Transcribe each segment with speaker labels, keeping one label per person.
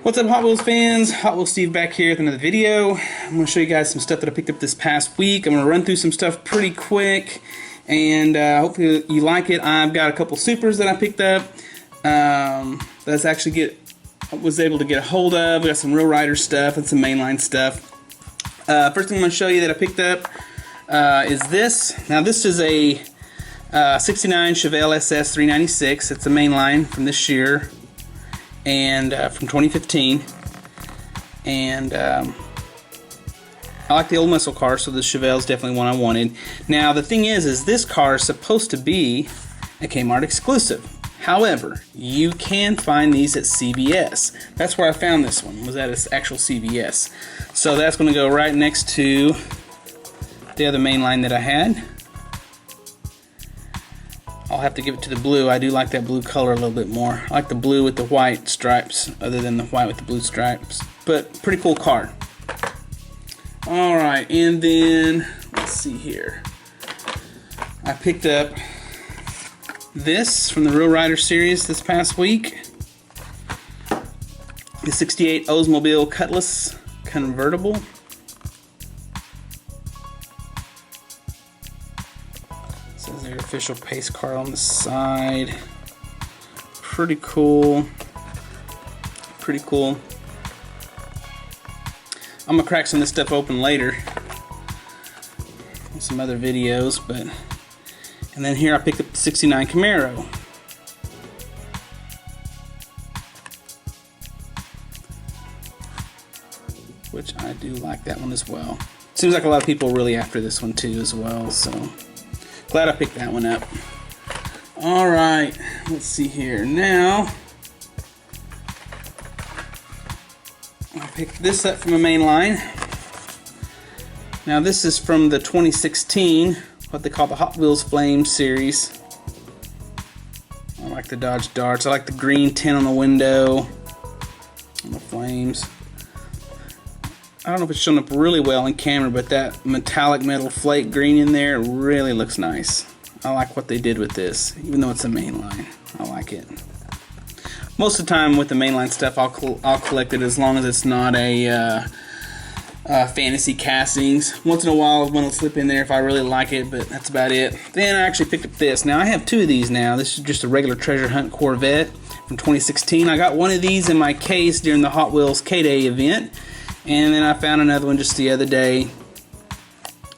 Speaker 1: What's up, Hot Wheels fans? Hot Wheels Steve back here with another video. I'm going to show you guys some stuff that I picked up this past week. I'm going to run through some stuff pretty quick, and hopefully you like it. I've got a couple supers that I picked up. I was able to get a hold of. We got some Real Rider stuff and some mainline stuff. First thing I'm going to show you that I picked up is this. Now this is a 69 Chevelle SS 396. It's a mainline from this year. And from 2015, and I like the old muscle car, so the Chevelle is definitely one I wanted. Now the thing is this car is supposed to be a Kmart exclusive. However, you can find these at CVS. That's where I found this one, was at its actual CVS. So that's going to go right next to the other mainline that I had. I'll have to give it to the blue. I do like that blue color a little bit more. I like the blue with the white stripes other than the white with the blue stripes. But pretty cool car. Alright, and then let's see here. I picked up this from the Real Rider series this past week. The 68 Oldsmobile Cutlass convertible. Says their official pace car on the side. Pretty cool. Pretty cool. I'm gonna crack some of this stuff open later in some other videos, and then here I picked up the 69 Camaro. Which I do like that one as well. Seems like a lot of people are really after this one too as well, so glad I picked that one up. Alright, let's see here. Now, I picked this up from a main line. Now this is from the 2016, what they call the Hot Wheels Flame series. I like the Dodge Darts. I like the green tint on the window, on the flames. I don't know if it's showing up really well in camera, but that metallic metal flake green in there really looks nice. I like what they did with this, even though it's a mainline. I like it. Most of the time with the mainline stuff, I'll collect it as long as it's not a fantasy castings. Once in a while, one will slip in there if I really like it, but that's about it. Then I actually picked up this. Now I have two of these now. This is just a regular Treasure Hunt Corvette from 2016. I got one of these in my case during the Hot Wheels K-Day event. And then I found another one just the other day.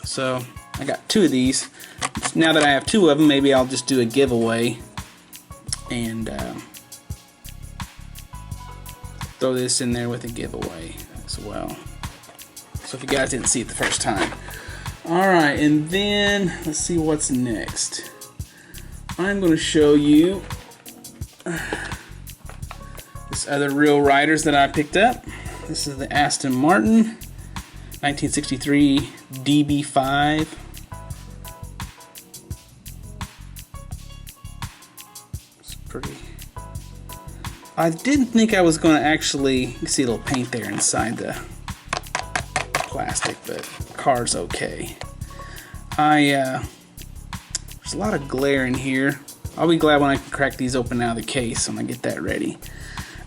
Speaker 1: So I got two of these. Now that I have two of them, maybe I'll just do a giveaway and throw this in there with a giveaway as well. So if you guys didn't see it the first time. Alright, and then let's see what's next. I'm going to show you this other Real Riders that I picked up. This is the Aston Martin 1963 DB5. It's pretty. I didn't think I was going to actually, you can see a little paint there inside the plastic, but the car's okay. There's a lot of glare in here. I'll be glad when I can crack these open out of the case when I get that ready.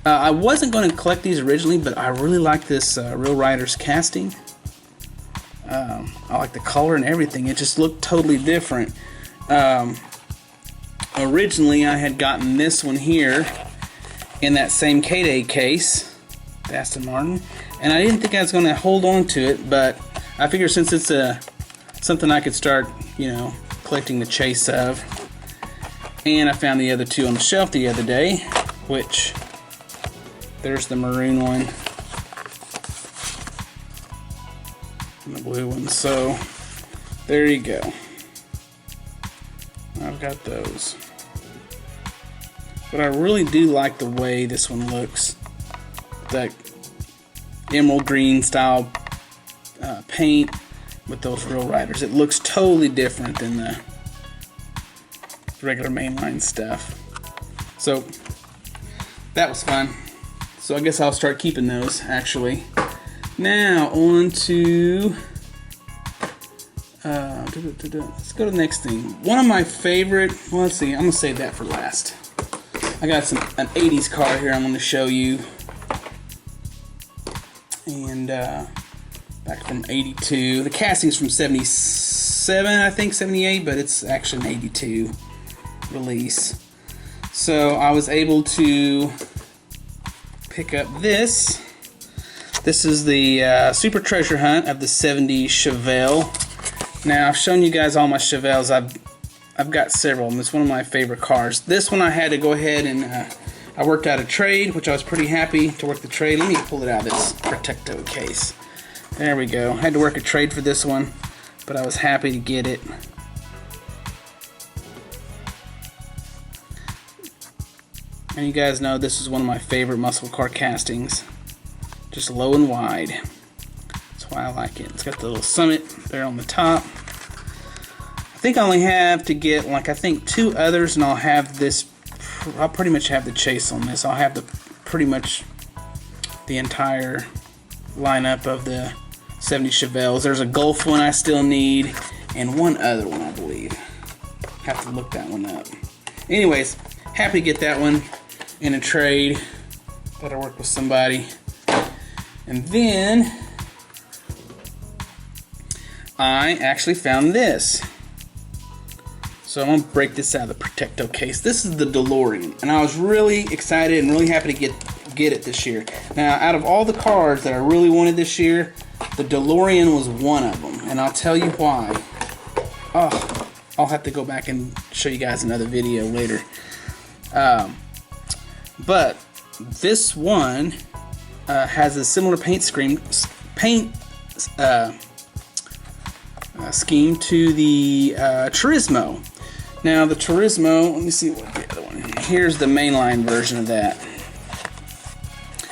Speaker 1: I wasn't going to collect these originally, but I really like this Real Riders casting. I like the color and everything. It just looked totally different. Originally, I had gotten this one here in that same K-Day case, the Aston Martin, and I didn't think I was going to hold on to it, but I figure since it's something I could start, collecting the chase of. And I found the other two on the shelf the other day, which... There's the maroon one and the blue one. So there you go. I've got those. But I really do like the way this one looks. That emerald green style paint with those Real Riders. It looks totally different than the regular mainline stuff. So that was fun. So I guess I'll start keeping those, actually. Now, on to Let's go to the next thing. One of my favorite, well, let's see, I'm going to save that for last. I got an 80s car here I'm going to show you. And back from 82. The casting's from 77, I think, 78, but it's actually an 82 release. So I was able to pick up this. This is the Super Treasure Hunt of the 70s Chevelle. Now, I've shown you guys all my Chevelles. I've got several of them. It's one of my favorite cars. This one I had to go ahead and I worked out a trade, which I was pretty happy to work the trade. Let me pull it out of this Protecto case. There we go. I had to work a trade for this one, but I was happy to get it. And you guys know this is one of my favorite muscle car castings. Just low and wide. That's why I like it. It's got the little summit there on the top. I think I only have to get, like, I think 2 others, and I'll have this. I'll pretty much have the chase on this. I'll have pretty much the entire lineup of the 70 Chevelles. There's a Gulf one I still need, and one other one I believe. Have to look that one up. Anyways, happy to get that one in a trade. Thought I worked with somebody. And then I actually found this. So I'm going to break this out of the Protecto case. This is the DeLorean, and I was really excited and really happy to get it this year. Now, out of all the cars that I really wanted this year, the DeLorean was one of them, and I'll tell you why. Oh, I'll have to go back and show you guys another video later. But this one has a similar paint scheme to the Turismo. Now the Turismo, let me see what the other one is. Here's the mainline version of that.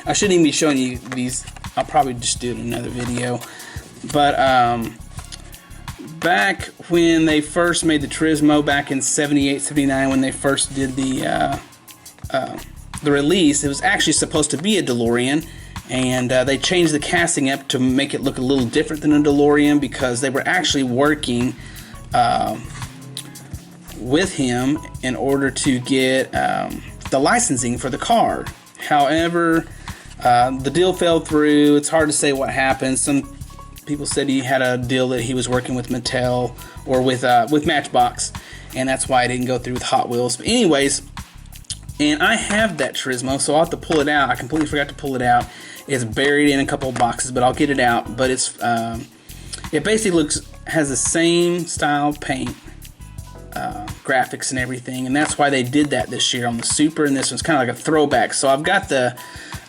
Speaker 1: I shouldn't even be showing you these. I'll probably just do it in another video. But back when they first made the Turismo, back in 78, 79, when they first did the release, it was actually supposed to be a DeLorean. And they changed the casting up to make it look a little different than a DeLorean, because they were actually working with him in order to get the licensing for the car. However, the deal fell through. It's hard to say what happened. Some people said he had a deal that he was working with Mattel or with Matchbox, and that's why I didn't go through with Hot Wheels. But anyways, and I have that Turismo, so I'll have to pull it out. I completely forgot to pull it out. It's buried in a couple of boxes, but I'll get it out. But it's it basically has the same style paint, graphics and everything, and that's why they did that this year on the Super. And this one's kind of like a throwback. So I've got the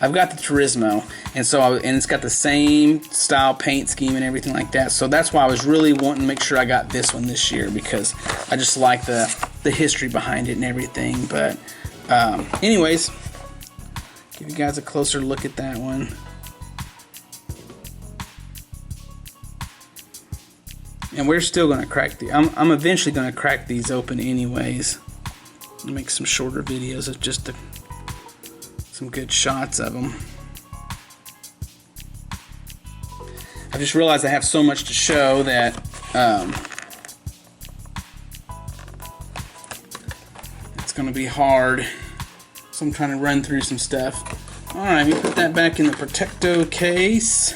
Speaker 1: Turismo, and it's got the same style paint scheme and everything like that. So that's why I was really wanting to make sure I got this one this year, because I just like the history behind it and everything. But anyways, give you guys a closer look at that one. And we're still going to crack the. I'm eventually going to crack these open anyways. Make some shorter videos of just some good shots of them. I just realized I have so much to show that it's going to be hard. So I'm trying to run through some stuff. Alright, let me put that back in the Protecto case.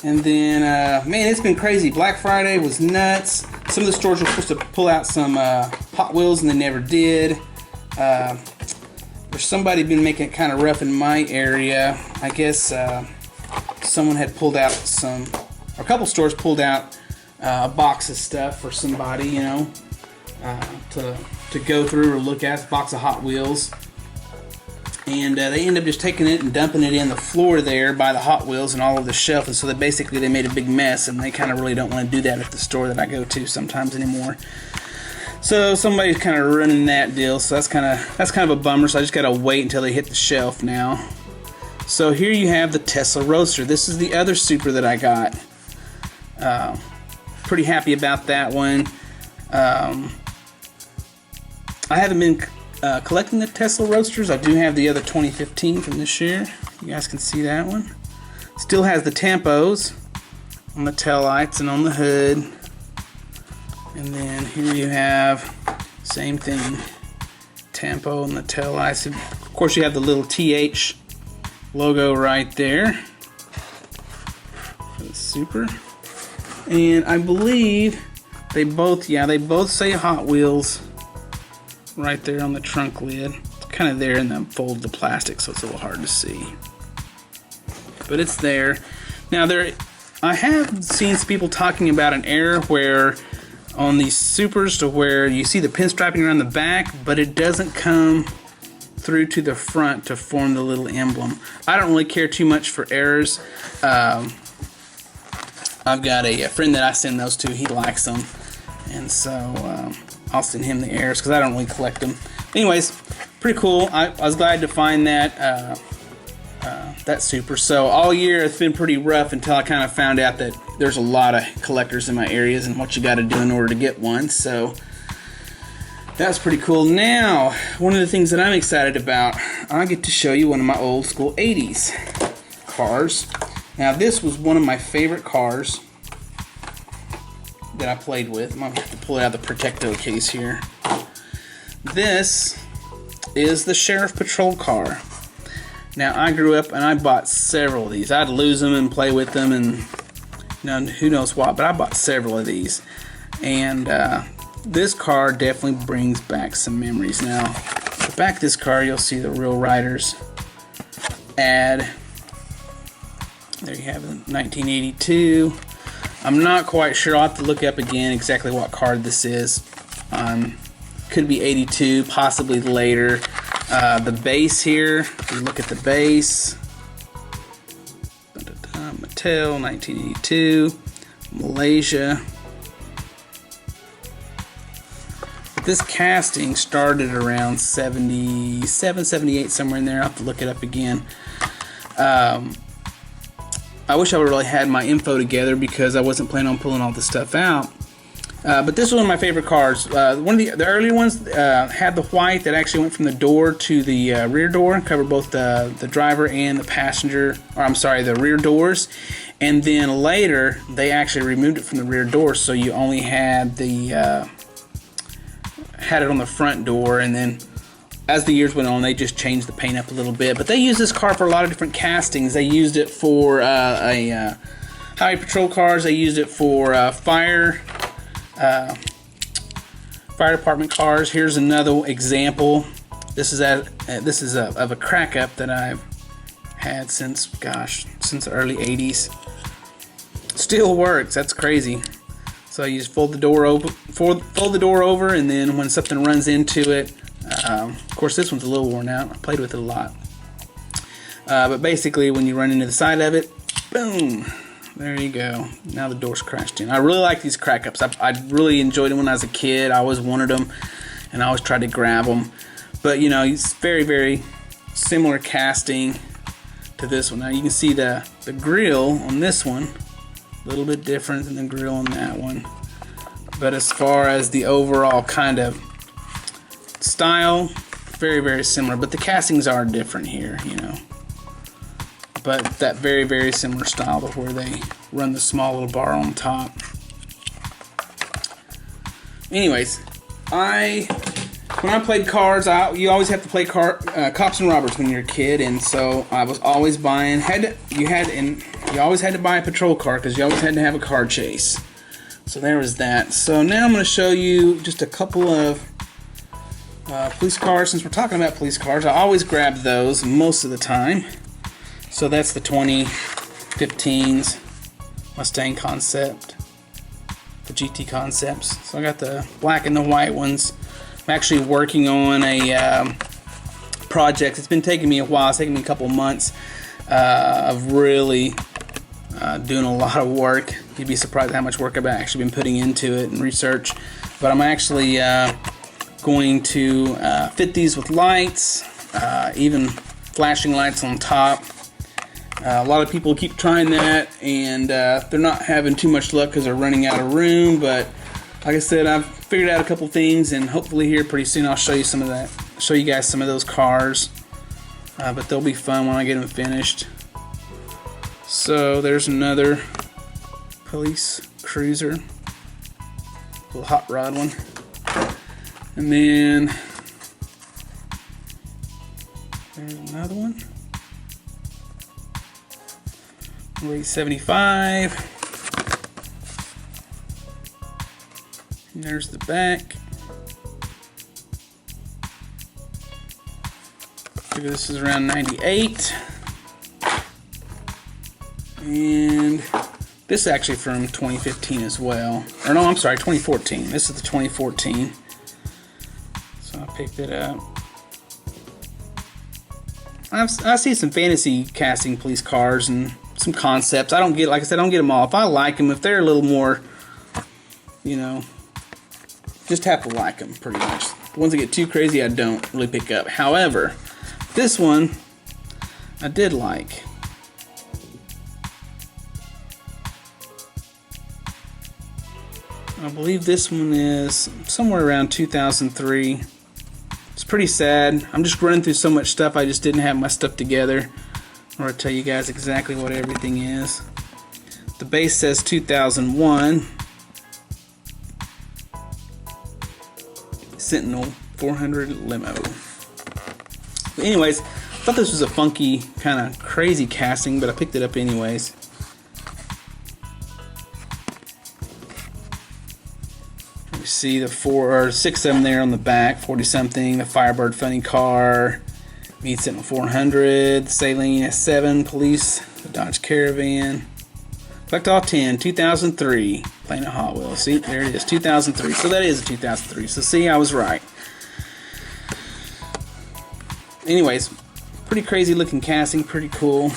Speaker 1: And then, man, it's been crazy. Black Friday was nuts. Some of the stores were supposed to pull out some Hot Wheels, and they never did. There's somebody been making it kind of rough in my area. I guess someone had pulled out or a couple stores pulled out a box of stuff for somebody, you know, to go through or look at. A box of Hot Wheels. And they end up just taking it and dumping it in the floor there by the Hot Wheels and all over the shelf. And so they made a big mess, and they kind of really don't want to do that at the store that I go to sometimes anymore. So somebody's kind of running that deal. So that's kind of a bummer. So I just got to wait until they hit the shelf now. So here you have the Tesla Roadster. This is the other Super that I got. Pretty happy about that one. I haven't been collecting the Tesla Roadsters. I do have the other 2015 from this year. You guys can see that one. Still has the tampos on the taillights and on the hood. And then here you have, same thing, Tampo and the tail lights. Of course, you have the little TH logo right there for the Super. And I believe they both say Hot Wheels right there on the trunk lid. It's kind of there in the fold of the plastic, so it's a little hard to see. But it's there. Now I have seen some people talking about an error where on these Supers to where you see the pinstriping around the back, but it doesn't come through to the front to form the little emblem. I don't really care too much for errors. I've got a friend that I send those to. He likes them, and so I'll send him the errors because I don't really collect them. Anyways, pretty cool. I was glad to find that that Super. So all year it's been pretty rough until I kind of found out that there's a lot of collectors in my areas and what you got to do in order to get one. So that's pretty cool. Now, one of the things that I'm excited about, I get to show you one of my old school 80s cars. Now this was one of my favorite cars that I played with. I'm going to have to pull it out of the Protecto case here. This is the Sheriff Patrol car. Now I grew up and I bought several of these. I'd lose them and play with them and who knows what, but I bought several of these. And this car definitely brings back some memories. Now, at the back of this car you'll see the Real Riders ad. There you have it, 1982. I'm not quite sure. I'll have to look up again exactly what card this is. Could be 82, possibly later. The base here, if you look at the base, Mattel, 1982, Malaysia. This casting started around 77, 78, somewhere in there. I'll have to look it up again. I wish I would really had my info together because I wasn't planning on pulling all this stuff out. But this was one of my favorite cars. One of the earlier ones had the white that actually went from the door to the rear door, covered both the driver and the passenger, or I'm sorry, the rear doors. And then later, they actually removed it from the rear door, so you only had the had it on the front door. And then, as the years went on, they just changed the paint up a little bit. But they used this car for a lot of different castings. They used it for highway patrol cars. They used it for fire department cars. Here's another example. This is of a crack up that I've had since the early 80s. Still works. That's crazy. So you just fold the door over, and then when something runs into it, of course this one's a little worn out. I played with it a lot. But basically, when you run into the side of it, boom. There you go. Now the door's crashed in. I really like these crack ups. I really enjoyed them when I was a kid. I always wanted them, and I always tried to grab them. But it's very, very similar casting to this one. Now you can see the grill on this one, a little bit different than the grill on that one. But as far as the overall kind of style, very, very similar. But the castings are different here, But that very, very similar style to where they run the small little bar on top. Anyways, when I played cars, you always have to play cops and robbers when you're a kid, and so I was always buying. You always had to buy a patrol car because you always had to have a car chase. So there was that. So now I'm going to show you just a couple of police cars. Since we're talking about police cars, I always grab those most of the time. So that's the 2015's Mustang Concept, the GT Concepts. So I got the black and the white ones. I'm actually working on a project. It's been taking me a while. It's taking me a couple months of really doing a lot of work. You'd be surprised how much work I've actually been putting into it and research. But I'm actually going to fit these with lights, even flashing lights on top. A lot of people keep trying that, and they're not having too much luck because they're running out of room. But like I said, I've figured out a couple things, and hopefully here pretty soon I'll show you some of that. Show you guys some of those cars. But they'll be fun when I get them finished. So there's another police cruiser. little hot rod one. And then there's another one. Weight 75. And there's the back. This is around 98. And this is actually from 2015 as well. Or no, I'm sorry, 2014. This is the 2014. So I picked it up. I see some fantasy casting police cars and some concepts. I don't get, like I said, I don't get them all. If I like them, if they're a little more, you know, just have to like them pretty much. The ones that get too crazy, I don't really pick up. However, this one I did like. I believe this one is somewhere around 2003. It's pretty sad. I'm just running through so much stuff, I just didn't have my stuff together or tell you guys exactly what everything is. The base says 2001. Sentinel 400 Limo. But anyways, I thought this was a funky, kind of crazy casting, but I picked it up anyways. You see the 4 or 6 of them there on the back, 40-something, the Firebird funny car, Mead Sentinel 400, Saline S7 Police, the Dodge Caravan. Collect all 10, 2003, playing a Hot Wheels. See, there it is, 2003. So that is a 2003. So see, I was right. Anyways, pretty crazy looking casting, pretty cool.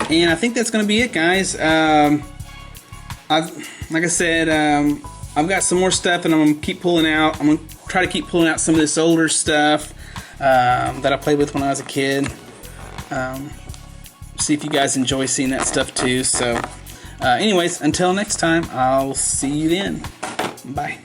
Speaker 1: And I think that's going to be it, guys. Like I said, I've got some more stuff that I'm going to keep pulling out. I'm going to try to keep pulling out some of this older stuff that I played with when I was a kid. See if you guys enjoy seeing that stuff too. So anyways, until next time, I'll see you then. Bye.